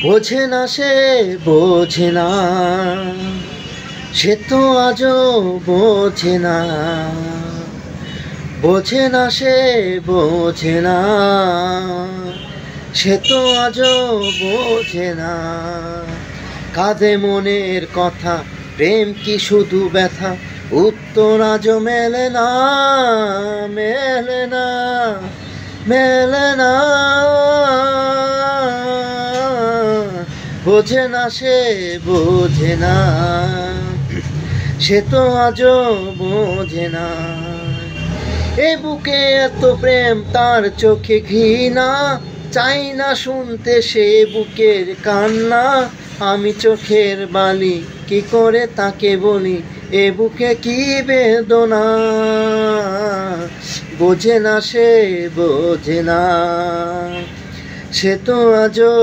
বোঝে না সে, বোঝে না, সে তো আজও বোঝে না। বোঝে না সে, বোঝে না, সে তো আজও বোঝে না। কাঁদে মনের কথা, প্রেম কি শুধু ব্যথা, উত্তর আজও মেলে না, মেলে না, মেলে না। বোঝে না সে, বোঝে না, সে তো আজও বোঝে না। এ বুকে এত প্রেম, তার চোখে ঘৃণা, চাই না শুনতে সে বুকের কান্না। আমি চোখের বালি কি করে তাকে বলি, এ বুকে কি বেদনা। বোঝে না সে, বোঝে না, সে তো আজও